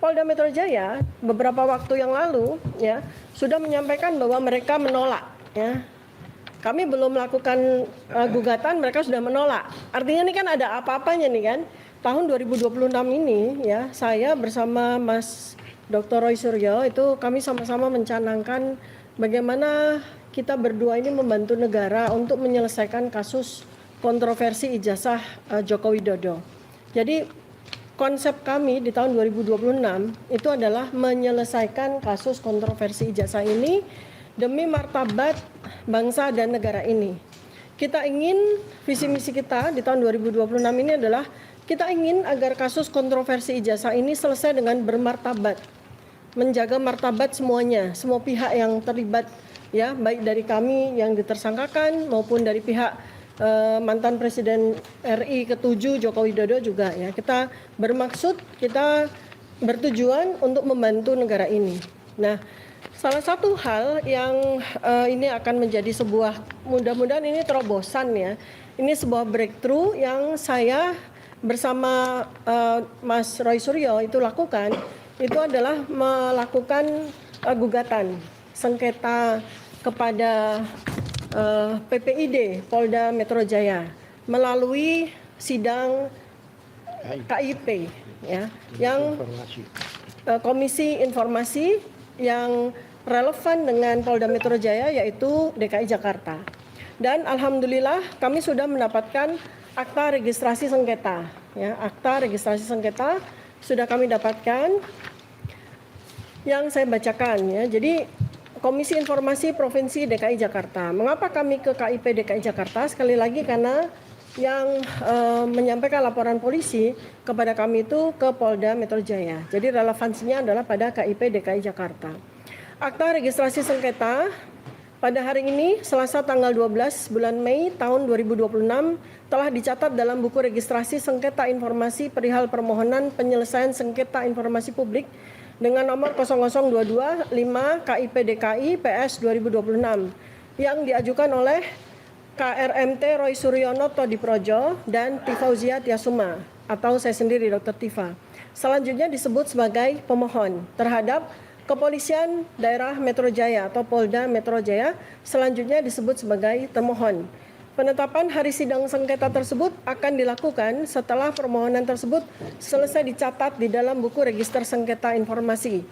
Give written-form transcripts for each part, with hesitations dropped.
Polda Metro Jaya beberapa waktu yang lalu ya sudah menyampaikan bahwa mereka menolak ya. Kami belum melakukan gugatan, mereka sudah menolak. Artinya ini kan ada apa-apanya nih kan. Tahun 2026 ini ya, saya bersama Mas Dr. Roy Suryo itu kami sama-sama mencanangkan bagaimana kita berdua ini membantu negara untuk menyelesaikan kasus kontroversi ijazah Joko Widodo. Jadi konsep kami di tahun 2026 itu adalah menyelesaikan kasus kontroversi ijazah ini demi martabat bangsa dan negara ini. Kita ingin, visi misi kita di tahun 2026 ini adalah kita ingin agar kasus kontroversi ijazah ini selesai dengan bermartabat, menjaga martabat semuanya, semua pihak yang terlibat ya, baik dari kami yang ditersangkakan maupun dari pihak mantan Presiden RI ke-7 Joko Widodo juga ya. Kita bermaksud, kita bertujuan untuk membantu negara ini. Nah, salah satu hal yang ini akan menjadi sebuah, mudah-mudahan ini terobosan ya. Ini sebuah breakthrough yang saya bersama Mas Roy Suryo itu lakukan, itu adalah melakukan gugatan sengketa kepada PPID Polda Metro Jaya melalui sidang KIP ya, yang Komisi Informasi yang relevan dengan Polda Metro Jaya yaitu DKI Jakarta. Dan alhamdulillah kami sudah mendapatkan akta registrasi sengketa ya, akta registrasi sengketa sudah kami dapatkan yang saya bacakan ya. Jadi Komisi Informasi Provinsi DKI Jakarta. Mengapa kami ke KIP DKI Jakarta? Sekali lagi karena yang menyampaikan laporan polisi kepada kami itu ke Polda Metro Jaya. Jadi relevansinya adalah pada KIP DKI Jakarta. Akta registrasi sengketa pada hari ini Selasa tanggal 12 bulan Mei tahun 2026 telah dicatat dalam buku registrasi sengketa informasi perihal permohonan penyelesaian sengketa informasi publik dengan nomor 00225 KIP DKI PS 2026 yang diajukan oleh KRMT Roy Suryono Todiprojo dan Tifauzia Tiasuma atau saya sendiri Dr. Tifa. Selanjutnya disebut sebagai pemohon terhadap Kepolisian Daerah Metro Jaya atau Polda Metro Jaya, selanjutnya disebut sebagai termohon. Penetapan hari sidang sengketa tersebut akan dilakukan setelah permohonan tersebut selesai dicatat di dalam buku register sengketa informasi.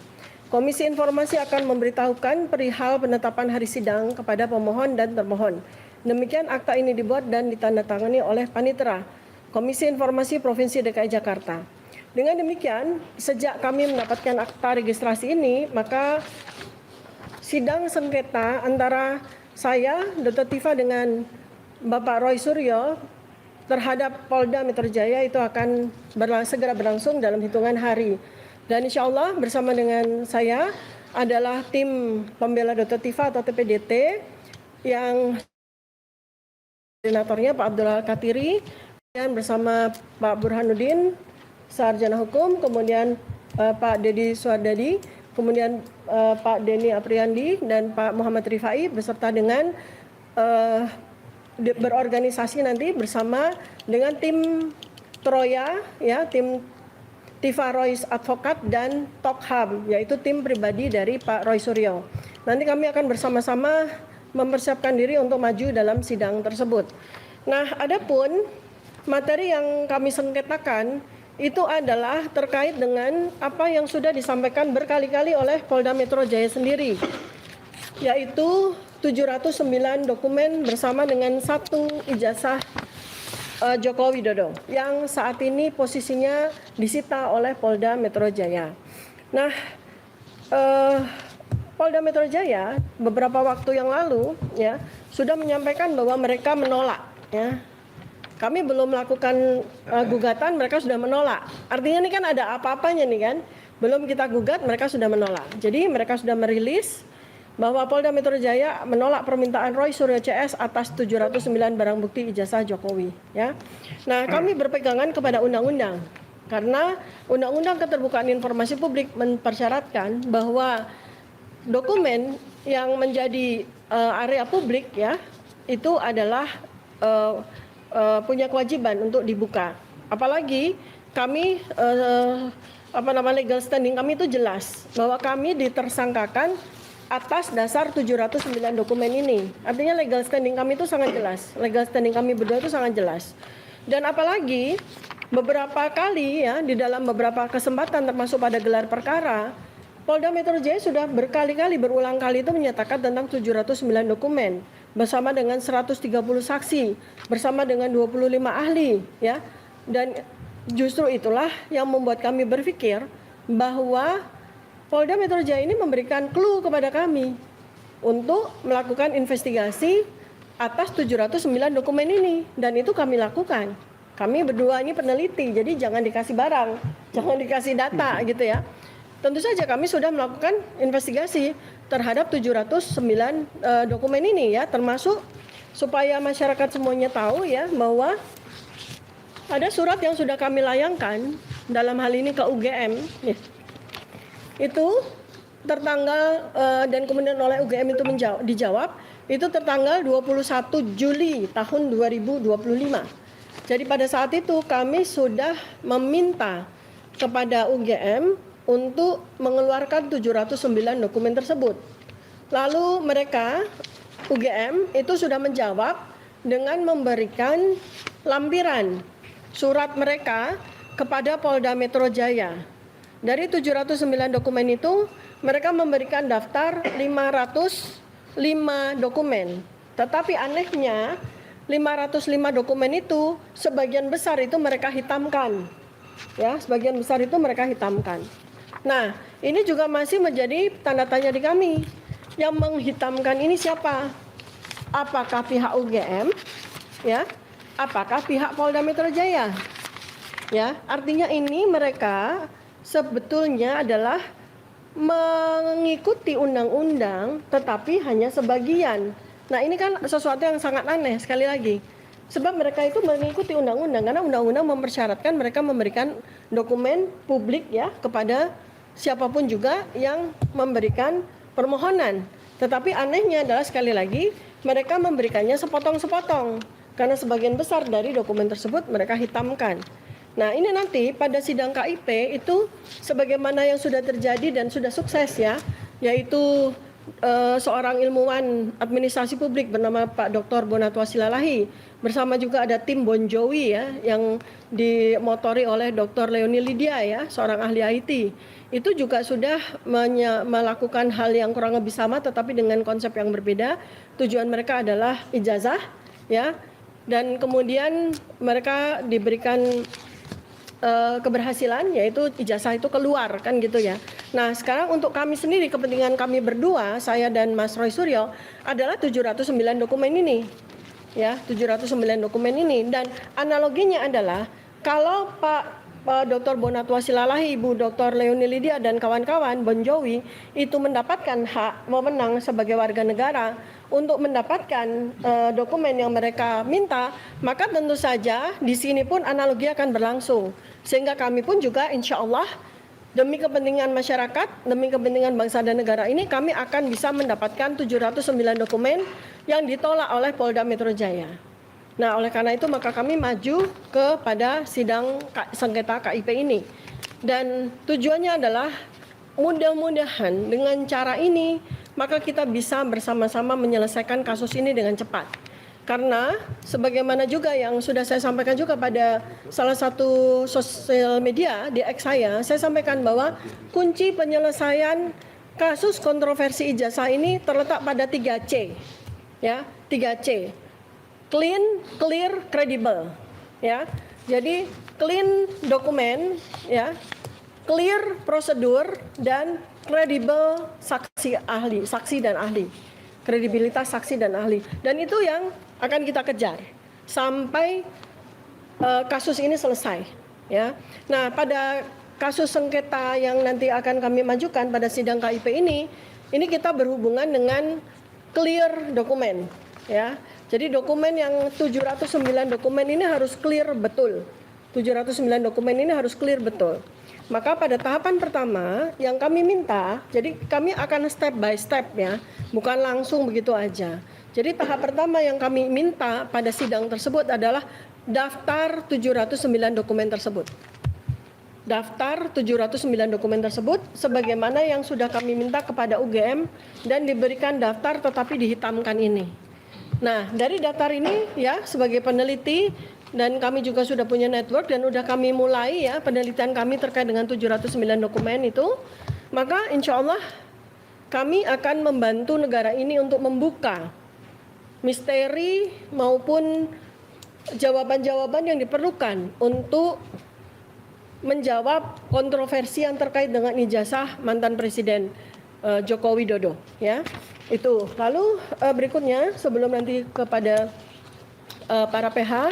Komisi Informasi akan memberitahukan perihal penetapan hari sidang kepada pemohon dan termohon. Demikian akta ini dibuat dan ditandatangani oleh Panitera Komisi Informasi Provinsi DKI Jakarta. Dengan demikian, sejak kami mendapatkan akta registrasi ini, maka sidang sengketa antara saya, Dr. Tifa dengan Bapak Roy Suryo terhadap Polda Metro Jaya itu akan segera berlangsung dalam hitungan hari. Dan insya Allah bersama dengan saya adalah tim pembela Dr. Tifa atau TPDT yang koordinatornya Pak Abdul Katiri, dan bersama Pak Burhanuddin, Sarjana Hukum, kemudian Pak Dedi Suardadi, kemudian Pak Denny Apriandi, dan Pak Muhammad Rifai beserta dengan berorganisasi nanti bersama dengan tim Troya ya, tim Tifa Royce Advokat dan Tokham, yaitu tim pribadi dari Pak Roy Suryo. Nanti kami akan bersama-sama mempersiapkan diri untuk maju dalam sidang tersebut. Nah, adapun materi yang kami sengketakan itu adalah terkait dengan apa yang sudah disampaikan berkali-kali oleh Polda Metro Jaya sendiri, yaitu 709 dokumen bersama dengan 1 ijazah Joko Widodo yang saat ini posisinya disita oleh Polda Metro Jaya. Nah, Polda Metro Jaya beberapa waktu yang lalu ya sudah menyampaikan bahwa mereka menolak ya. Kami belum melakukan gugatan, mereka sudah menolak. Artinya ini kan ada apa-apanya nih kan. Belum kita gugat, mereka sudah menolak. Jadi mereka sudah merilis bahwa Polda Metro Jaya menolak permintaan Roy Suryo CS atas 709 barang bukti ijazah Jokowi ya. Nah, kami berpegangan kepada undang-undang karena Undang-Undang Keterbukaan Informasi Publik mempersyaratkan bahwa dokumen yang menjadi area publik ya itu adalah punya kewajiban untuk dibuka. Apalagi kami legal standing kami itu jelas bahwa kami ditersangkakan atas dasar 709 dokumen ini. Artinya legal standing kami itu sangat jelas. Legal standing kami berdua itu sangat jelas. Dan apalagi beberapa kali ya di dalam beberapa kesempatan termasuk pada gelar perkara, Polda Metro Jaya sudah berkali-kali berulang kali itu menyatakan tentang 709 dokumen bersama dengan 130 saksi, bersama dengan 25 ahli ya. Dan justru itulah yang membuat kami berpikir bahwa Polda Metro Jaya ini memberikan clue kepada kami untuk melakukan investigasi atas 709 dokumen ini, dan itu kami lakukan. Kami berdua ini peneliti, jadi jangan dikasih barang, jangan dikasih data gitu ya. Tentu saja kami sudah melakukan investigasi terhadap 709 dokumen ini ya, termasuk supaya masyarakat semuanya tahu ya bahwa ada surat yang sudah kami layangkan dalam hal ini ke UGM ya. Itu tertanggal dan kemudian oleh UGM itu dijawab itu tertanggal 21 Juli tahun 2025. Jadi pada saat itu kami sudah meminta kepada UGM untuk mengeluarkan 709 dokumen tersebut. Lalu mereka UGM itu sudah menjawab dengan memberikan lampiran surat mereka kepada Polda Metro Jaya. Dari 709 dokumen itu, mereka memberikan daftar 505 dokumen. Tetapi anehnya, 505 dokumen itu, sebagian besar itu mereka hitamkan. Ya, sebagian besar itu mereka hitamkan. Nah, ini juga masih menjadi tanda tanya di kami. Yang menghitamkan ini siapa? Apakah pihak UGM? Ya, apakah pihak Polda Metro Jaya? Ya, artinya ini mereka sebetulnya adalah mengikuti undang-undang tetapi hanya sebagian. Nah, ini kan sesuatu yang sangat aneh sekali lagi. Sebab mereka itu mengikuti undang-undang karena undang-undang mempersyaratkan mereka memberikan dokumen publik ya kepada siapapun juga yang memberikan permohonan. Tetapi anehnya adalah sekali lagi mereka memberikannya sepotong-sepotong. Karena sebagian besar dari dokumen tersebut mereka hitamkan. Nah, ini nanti pada sidang KIP itu sebagaimana yang sudah terjadi dan sudah sukses ya, yaitu seorang ilmuwan administrasi publik bernama Pak Dr. Bonatwa Silalahi bersama juga ada tim Bonjowi ya yang dimotori oleh Dr. Leoni Lydia ya, seorang ahli IT. Itu juga sudah melakukan hal yang kurang lebih sama tetapi dengan konsep yang berbeda. Tujuan mereka adalah ijazah ya. Dan kemudian mereka diberikan keberhasilan yaitu ijazah itu keluar kan gitu ya. Nah, sekarang untuk kami sendiri kepentingan kami berdua, saya dan Mas Roy Suryo adalah 709 dokumen ini. Ya, 709 dokumen ini dan analoginya adalah kalau Pak Dr. Bonatwa Silalahi, Ibu Dr. Leoni Lydia dan kawan-kawan Bonjowi itu mendapatkan hak wewenang sebagai warga negara untuk mendapatkan dokumen yang mereka minta, maka tentu saja di sini pun analogi akan berlangsung. Sehingga kami pun juga insya Allah demi kepentingan masyarakat, demi kepentingan bangsa dan negara ini kami akan bisa mendapatkan 709 dokumen yang ditolak oleh Polda Metro Jaya. Nah, oleh karena itu maka kami maju kepada sidang sengketa KIP ini. Dan tujuannya adalah mudah-mudahan dengan cara ini maka kita bisa bersama-sama menyelesaikan kasus ini dengan cepat. Karena sebagaimana juga yang sudah saya sampaikan juga pada salah satu sosial media di X saya sampaikan bahwa kunci penyelesaian kasus kontroversi ijazah ini terletak pada 3C. Ya, 3C. Clean, clear, credible. Ya. Jadi clean dokumen, ya. Clear prosedur dan credible saksi dan ahli. Kredibilitas saksi dan ahli. Dan itu yang akan kita kejar sampai kasus ini selesai, ya. Nah, pada kasus sengketa yang nanti akan kami majukan pada sidang KIP ini kita berhubungan dengan clear dokumen, ya. Jadi dokumen yang 709 dokumen ini harus clear betul. 709 dokumen ini harus clear betul. Maka pada tahapan pertama yang kami minta, jadi kami akan step by step ya, bukan langsung begitu aja. Jadi tahap pertama yang kami minta pada sidang tersebut adalah daftar 709 dokumen tersebut. daftar 709 dokumen tersebut sebagaimana yang sudah kami minta kepada UGM dan diberikan daftar tetapi dihitamkan ini. Nah, dari daftar ini ya sebagai peneliti dan kami juga sudah punya network dan sudah kami mulai ya penelitian kami terkait dengan 709 dokumen itu, maka insya Allah kami akan membantu negara ini untuk membuka misteri maupun jawaban-jawaban yang diperlukan untuk menjawab kontroversi yang terkait dengan ijazah mantan Presiden Joko Widodo ya. Itu. Lalu berikutnya sebelum nanti kepada para PH,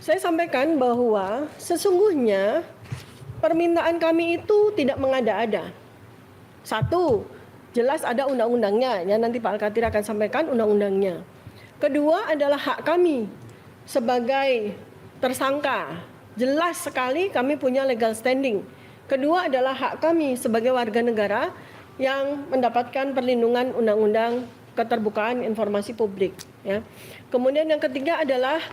saya sampaikan bahwa sesungguhnya permintaan kami itu tidak mengada-ada. Satu, jelas ada undang-undangnya, ya nanti Pak Al-Katir akan sampaikan undang-undangnya. Kedua adalah hak kami sebagai tersangka. Jelas sekali kami punya legal standing. Kedua adalah hak kami sebagai warga negara yang mendapatkan perlindungan undang-undang keterbukaan informasi publik. Ya. Kemudian yang ketiga adalah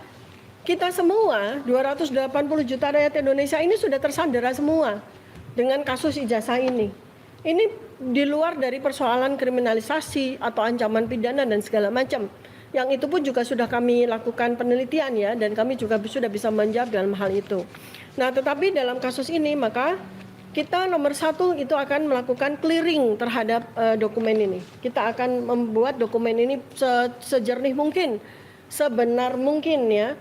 kita semua 280 juta rakyat Indonesia ini sudah tersandera semua dengan kasus ijazah ini. Ini di luar dari persoalan kriminalisasi atau ancaman pidana dan segala macam. Yang itu pun juga sudah kami lakukan penelitian ya dan kami juga sudah bisa menjawab dalam hal itu. Nah, tetapi dalam kasus ini maka kita nomor satu itu akan melakukan clearing terhadap dokumen ini. Kita akan membuat dokumen ini sejernih mungkin, sebenar mungkin ya.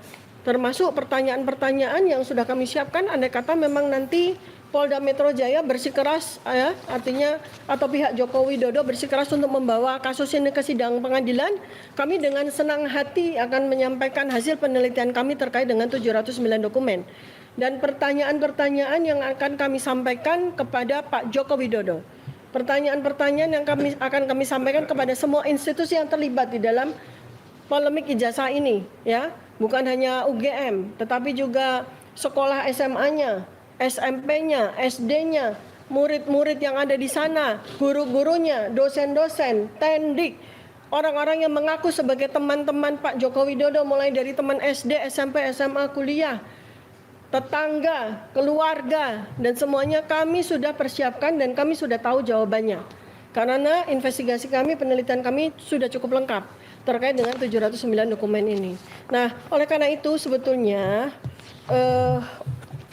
Termasuk pertanyaan-pertanyaan yang sudah kami siapkan. Andai kata memang nanti Polda Metro Jaya bersikeras ya, artinya atau pihak Joko Widodo bersikeras untuk membawa kasus ini ke sidang pengadilan, kami dengan senang hati akan menyampaikan hasil penelitian kami terkait dengan 709 dokumen. Dan pertanyaan-pertanyaan yang akan kami sampaikan kepada Pak Joko Widodo. Pertanyaan-pertanyaan yang akan kami sampaikan kepada semua institusi yang terlibat di dalam polemik ijazah ini, ya. Bukan hanya UGM, tetapi juga sekolah SMA-nya, SMP-nya, SD-nya, murid-murid yang ada di sana, guru-gurunya, dosen-dosen, tendik, orang-orang yang mengaku sebagai teman-teman Pak Joko Widodo mulai dari teman SD, SMP, SMA, kuliah, tetangga, keluarga, dan semuanya kami sudah persiapkan dan kami sudah tahu jawabannya. Karena investigasi kami, penelitian kami sudah cukup lengkap terkait dengan 709 dokumen ini. Nah, oleh karena itu sebetulnya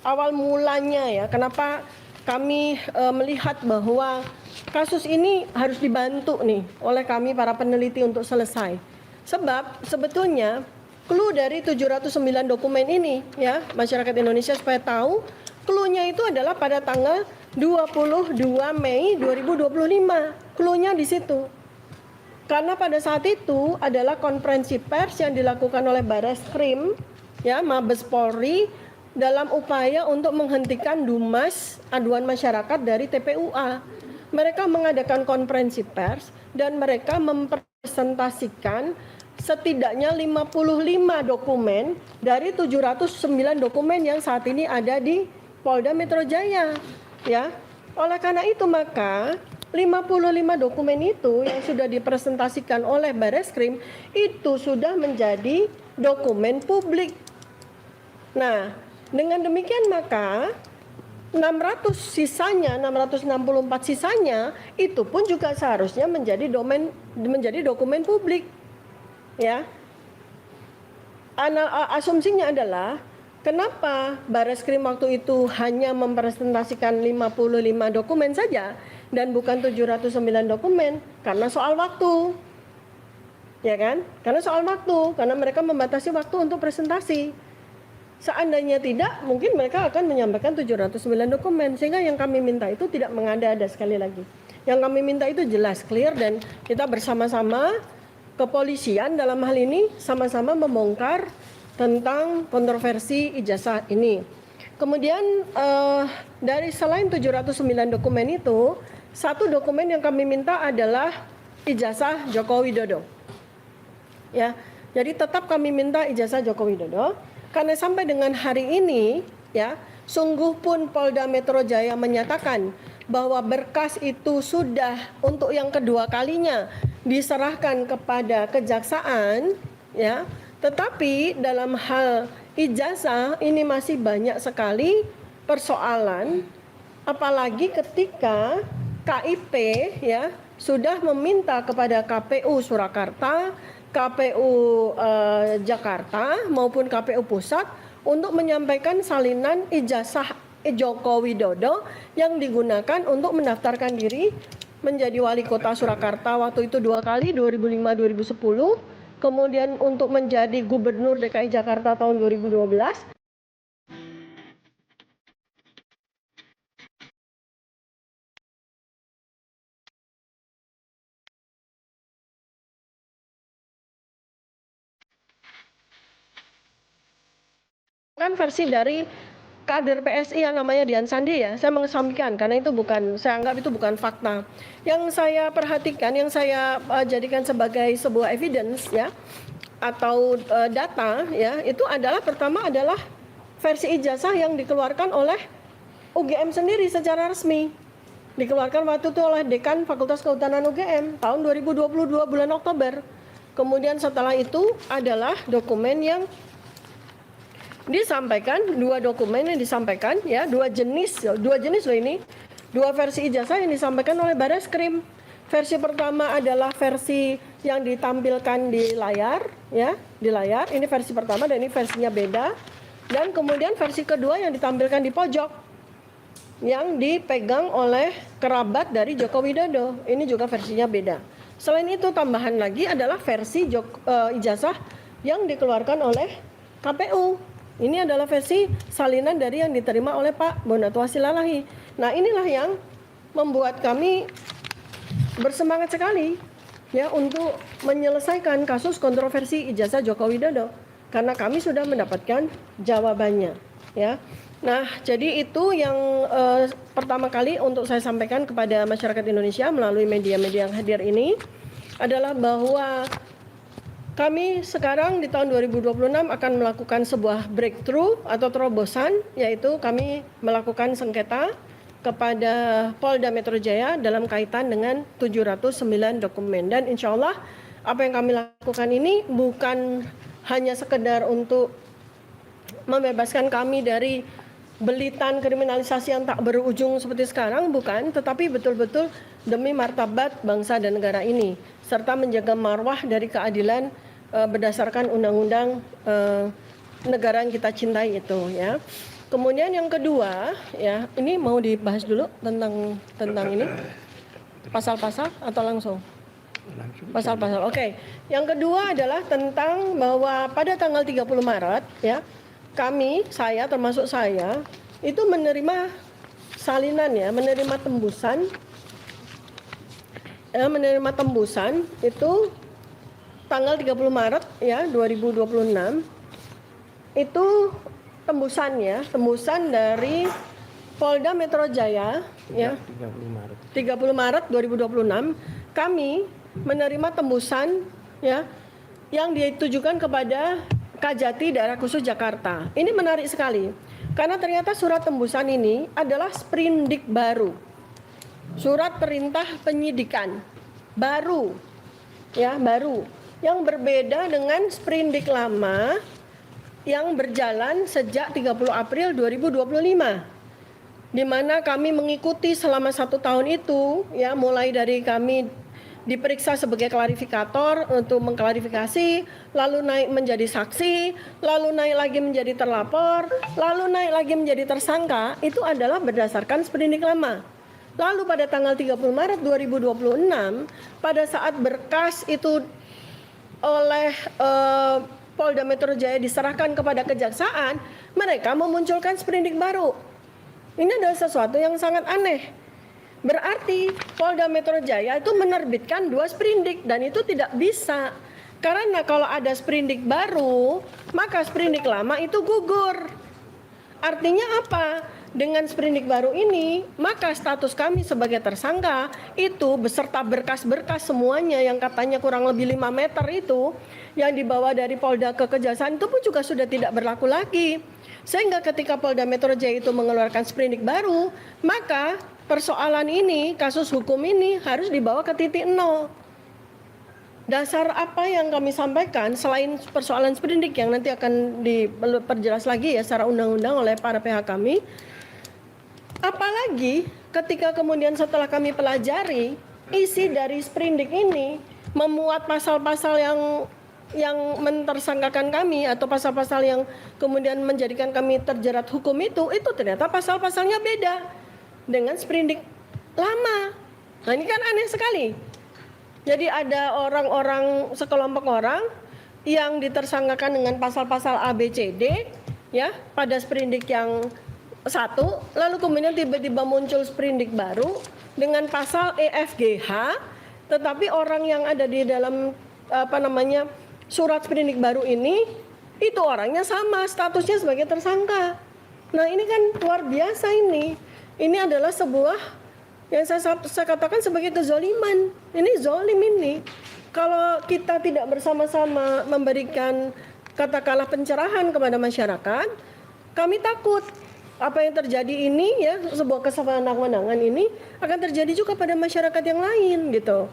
awal mulanya ya, kenapa kami melihat bahwa kasus ini harus dibantu nih oleh kami para peneliti untuk selesai. Sebab sebetulnya clue dari 709 dokumen ini ya, masyarakat Indonesia supaya tahu, clue-nya itu adalah pada tanggal 22 Mei 2025. Clue-nya di situ. Karena pada saat itu adalah konferensi pers yang dilakukan oleh Bareskrim ya, Mabes Polri dalam upaya untuk menghentikan dumas aduan masyarakat dari TPUA. Mereka mengadakan konferensi pers dan mereka mempresentasikan setidaknya 55 dokumen dari 709 dokumen yang saat ini ada di Polda Metro Jaya ya. Oleh karena itu maka 55 dokumen itu yang sudah dipresentasikan oleh Bareskrim itu sudah menjadi dokumen publik. Nah, dengan demikian maka 664 sisanya itu pun juga seharusnya menjadi dokumen publik. Ya, asumsinya adalah kenapa Bareskrim waktu itu hanya mempresentasikan 55 dokumen saja dan bukan 709 dokumen? Karena soal waktu, ya kan? Karena soal waktu, karena mereka membatasi waktu untuk presentasi. Seandainya tidak, mungkin mereka akan menyampaikan 709 dokumen, sehingga yang kami minta itu tidak mengada-ada sekali lagi. Yang kami minta itu jelas, clear, dan kita bersama-sama kepolisian dalam hal ini sama-sama membongkar tentang kontroversi ijazah ini. Kemudian dari selain 709 dokumen itu, satu dokumen yang kami minta adalah ijazah Joko Widodo. Ya, jadi tetap kami minta ijazah Joko Widodo karena sampai dengan hari ini ya, sungguh pun Polda Metro Jaya menyatakan bahwa berkas itu sudah untuk yang kedua kalinya diserahkan kepada kejaksaan ya, tetapi dalam hal ijazah ini masih banyak sekali persoalan, apalagi ketika KIP ya sudah meminta kepada KPU Surakarta, KPU Jakarta maupun KPU Pusat untuk menyampaikan salinan ijazah Joko Widodo yang digunakan untuk mendaftarkan diri menjadi wali kota Surakarta waktu itu 2 kali, 2005-2010, kemudian untuk menjadi gubernur DKI Jakarta tahun 2012. Kan versi dari kader PSI yang namanya Dian Sandi ya, saya mengesampingkan karena itu bukan, saya anggap itu bukan fakta. Yang saya perhatikan, yang saya jadikan sebagai sebuah evidence ya, atau data ya, itu adalah pertama adalah versi ijazah yang dikeluarkan oleh UGM sendiri secara resmi. Dikeluarkan waktu itu oleh Dekan Fakultas Kehutanan UGM tahun 2022 bulan Oktober. Kemudian setelah itu adalah dokumen yang disampaikan, 2 dokumen yang disampaikan ya, 2 jenis loh ini, 2 versi ijazah yang disampaikan oleh Bareskrim. Versi pertama adalah versi yang ditampilkan di layar ya, di layar. Ini versi pertama dan ini versinya beda. Dan kemudian versi kedua yang ditampilkan di pojok yang dipegang oleh kerabat dari Joko Widodo. Ini juga versinya beda. Selain itu tambahan lagi adalah versi ijazah yang dikeluarkan oleh KPU. Ini adalah versi salinan dari yang diterima oleh Pak Bonato Asilalahi. Nah, inilah yang membuat kami bersemangat sekali ya untuk menyelesaikan kasus kontroversi ijazah Joko Widodo karena kami sudah mendapatkan jawabannya ya. Nah, jadi itu yang pertama kali untuk saya sampaikan kepada masyarakat Indonesia melalui media-media yang hadir ini adalah bahwa kami sekarang di tahun 2026 akan melakukan sebuah breakthrough atau terobosan, yaitu kami melakukan sengketa kepada Polda Metro Jaya dalam kaitan dengan 709 dokumen. Dan insya Allah apa yang kami lakukan ini bukan hanya sekedar untuk membebaskan kami dari belitan kriminalisasi yang tak berujung seperti sekarang, bukan, tetapi betul-betul demi martabat bangsa dan negara ini, serta menjaga marwah dari keadilan berdasarkan undang-undang negara yang kita cintai itu ya. Kemudian yang kedua ya, ini mau dibahas dulu tentang ini pasal-pasal atau langsung? Pasal-pasal. Oke. Yang kedua adalah tentang bahwa pada tanggal 30 Maret ya, saya termasuk saya itu menerima salinan ya, menerima tembusan itu tanggal 30 Maret ya 2026 itu tembusan dari Polda Metro Jaya ya 30 Maret 2026 kami menerima tembusan ya yang ditujukan kepada Kajati Daerah Khusus Jakarta. Ini menarik sekali karena ternyata surat tembusan ini adalah sprindik baru, surat perintah penyidikan baru ya, baru yang berbeda dengan sprindik lama yang berjalan sejak 30 April 2025, di mana kami mengikuti selama 1 tahun itu ya, mulai dari kami diperiksa sebagai klarifikator untuk mengklarifikasi, lalu naik menjadi saksi, lalu naik lagi menjadi terlapor, lalu naik lagi menjadi tersangka. Itu adalah berdasarkan sprindik lama. Lalu pada tanggal 30 Maret 2026 pada saat berkas itu oleh Polda Metro Jaya diserahkan kepada kejaksaan, mereka memunculkan sprindik baru. Ini adalah sesuatu yang sangat aneh. Berarti Polda Metro Jaya itu menerbitkan 2 sprindik dan itu tidak bisa. Karena kalau ada sprindik baru, maka sprindik lama itu gugur. Artinya apa? Dengan sprindik baru ini, maka status kami sebagai tersangka itu beserta berkas-berkas semuanya yang katanya kurang lebih 5 meter itu yang dibawa dari Polda ke Kejaksaan itu pun juga sudah tidak berlaku lagi. Sehingga ketika Polda Metro Jaya itu mengeluarkan sprindik baru, maka persoalan ini, kasus hukum ini harus dibawa ke titik nol. Dasar apa yang kami sampaikan selain persoalan sprindik yang nanti akan diperjelas lagi ya secara undang-undang oleh para pihak kami, Apalagi ketika kemudian setelah kami pelajari isi dari sprindik ini memuat pasal-pasal yang mentersangkakan kami atau pasal-pasal yang kemudian menjadikan kami terjerat hukum itu ternyata pasal-pasalnya beda dengan sprindik lama. Nah ini kan aneh sekali. Jadi ada orang-orang, sekelompok orang yang ditersangkakan dengan pasal-pasal A, B, C, D ya pada sprindik yang satu, lalu kemudian tiba-tiba muncul sprindik baru dengan pasal E, F, G, H, tetapi orang yang ada di dalam surat sprindik baru ini itu orangnya sama statusnya sebagai tersangka. Nah ini kan luar biasa ini. Ini adalah sebuah yang saya katakan sebagai kezoliman. Ini zolim ini. Kalau kita tidak bersama-sama memberikan katakanlah pencerahan kepada masyarakat, kami takut apa yang terjadi ini ya, sebuah kesewenang-wenangan ini akan terjadi juga pada masyarakat yang lain gitu.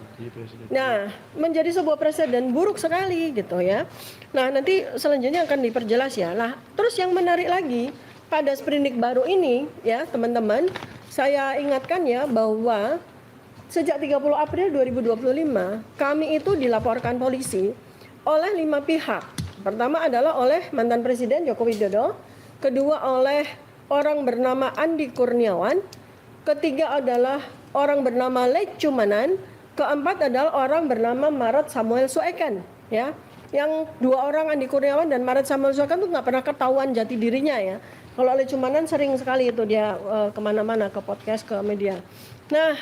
Nah, menjadi sebuah presiden buruk sekali gitu ya. Nah, nanti selanjutnya akan diperjelas ya. Nah, terus yang menarik lagi pada sprindik baru ini ya, teman-teman, saya ingatkan ya bahwa sejak 30 April 2025 kami itu dilaporkan polisi oleh 5 pihak. Pertama adalah oleh mantan Presiden Joko Widodo, kedua oleh orang bernama Andi Kurniawan, ketiga adalah orang bernama Lech Chumanan, keempat adalah orang bernama Maret Samuel Sueken ya. Yang dua orang Andi Kurniawan dan Maret Samuel Sueken itu nggak pernah ketahuan jati dirinya ya. Kalau Lech Chumanan sering sekali itu dia kemana-mana, ke podcast, ke media. Nah,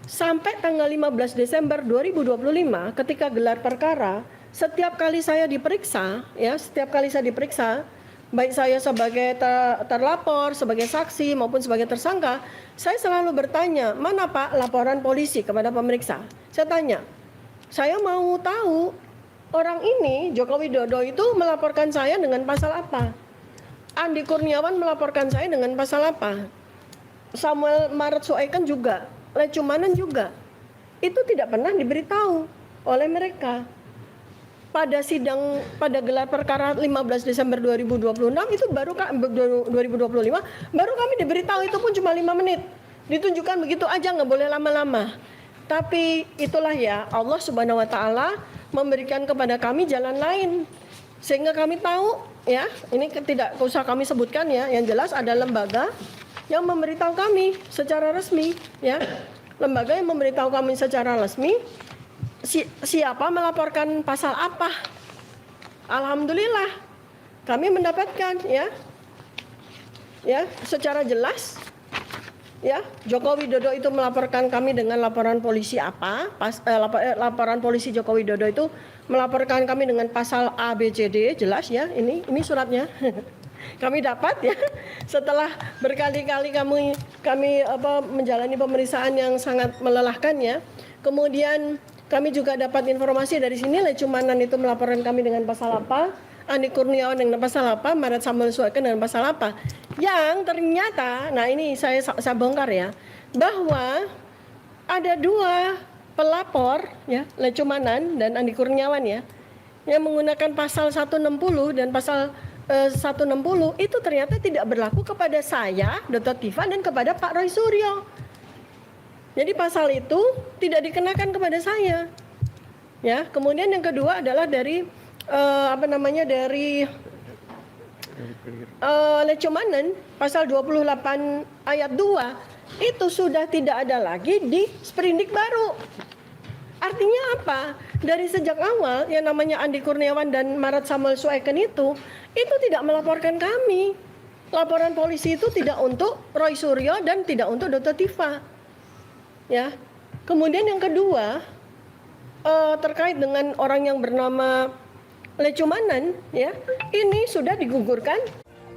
sampai tanggal 15 Desember 2025 ketika gelar perkara, setiap kali saya diperiksa, baik saya sebagai terlapor, sebagai saksi maupun sebagai tersangka, saya selalu bertanya, mana Pak laporan polisi kepada pemeriksa? Saya tanya, saya mau tahu orang ini, Joko Widodo itu melaporkan saya dengan pasal apa? Andi Kurniawan melaporkan saya dengan pasal apa? Samuel Maret Sueken juga, Lech Chumanan juga. Itu tidak pernah diberitahu oleh mereka. Pada sidang, pada gelar perkara 15 Desember 2026 itu baru 2025 baru kami diberitahu, itu pun cuma 5 menit. Ditunjukkan begitu aja, nggak boleh lama-lama. Tapi itulah ya, Allah Subhanahu wa taala memberikan kepada kami jalan lain sehingga kami tahu ya, ini tidak usah kami sebutkan ya, yang jelas ada lembaga yang memberitahu kami secara resmi ya. Lembaga yang memberitahu kami secara resmi siapa melaporkan pasal apa. Alhamdulillah kami mendapatkan ya secara jelas ya, Joko Widodo itu melaporkan kami dengan laporan polisi apa, laporan polisi Joko Widodo itu melaporkan kami dengan pasal A, B, C, D, jelas ya, ini suratnya. Kami dapat ya, setelah berkali-kali kami menjalani pemeriksaan yang sangat melelahkan ya. Kemudian kami juga dapat informasi dari sini, Lech Chumanan itu melaporkan kami dengan pasal apa, Andi Kurniawan dengan pasal apa, Maret Samuel Sueken dengan pasal apa. Yang ternyata, nah ini saya bongkar ya, bahwa ada dua pelapor ya, Lech Chumanan dan Andi Kurniawan ya, yang menggunakan pasal 160 dan pasal 160 itu ternyata tidak berlaku kepada saya, Dr. Tifa, dan kepada Pak Roy Suryo. Jadi pasal itu tidak dikenakan kepada saya. Ya, kemudian yang kedua adalah dari Lech Chumanan pasal 28 ayat 2 itu sudah tidak ada lagi di sprindik baru. Artinya apa? Dari sejak awal yang namanya Andi Kurniawan dan Maret Samuel Sueken itu tidak melaporkan kami. Laporan polisi itu tidak untuk Roy Suryo dan tidak untuk Dr. Tifa. Ya. Kemudian yang kedua terkait dengan orang yang bernama Lech Chumanan ya, ini sudah digugurkan.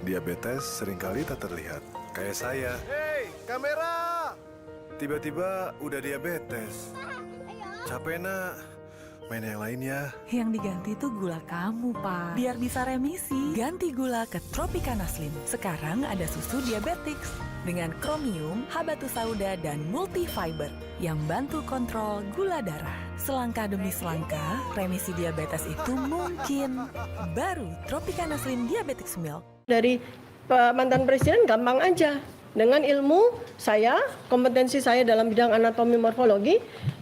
Diabetes seringkali tak terlihat. Kayak saya. Hei, kamera! Tiba-tiba udah diabetes. Capek nak. Main yang lain ya. Yang diganti tuh gula kamu, Pak. Biar bisa remisi, ganti gula ke Tropicana Slim. Sekarang ada susu Diabetics dengan kromium, habatus sauda, dan multifiber yang bantu kontrol gula darah. Selangkah demi selangkah, remisi diabetes itu mungkin. Baru Tropicana Slim Diabetics Milk. Dari mantan presiden gampang aja. dengan ilmu saya, kompetensi saya dalam bidang anatomi morfologi,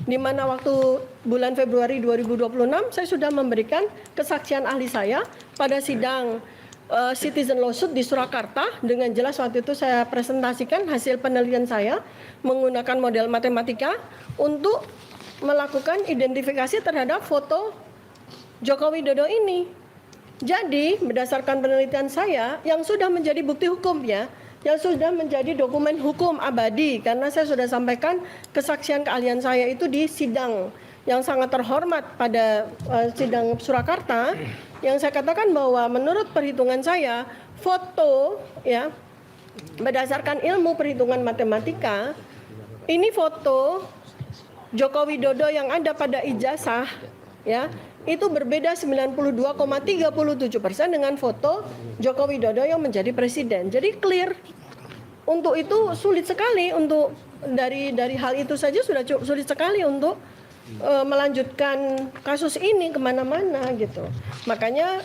di mana waktu bulan Februari 2026 saya sudah memberikan kesaksian ahli saya pada sidang citizen lawsuit di Surakarta. Dengan jelas waktu itu saya presentasikan hasil penelitian saya menggunakan model matematika untuk melakukan identifikasi terhadap foto Joko Widodo ini. Jadi berdasarkan penelitian saya yang sudah menjadi bukti hukum ya, yang sudah menjadi dokumen hukum abadi, karena saya sudah sampaikan kesaksian keahlian saya itu di sidang yang sangat terhormat pada sidang Surakarta, yang saya katakan bahwa menurut perhitungan saya foto ya berdasarkan ilmu perhitungan matematika, ini foto Joko Widodo yang ada pada ijazah ya itu berbeda 92,37% dengan foto Joko Widodo yang menjadi presiden. Jadi clear. Untuk itu sulit sekali untuk dari hal itu saja sudah sulit sekali untuk melanjutkan kasus ini kemana-mana gitu. Makanya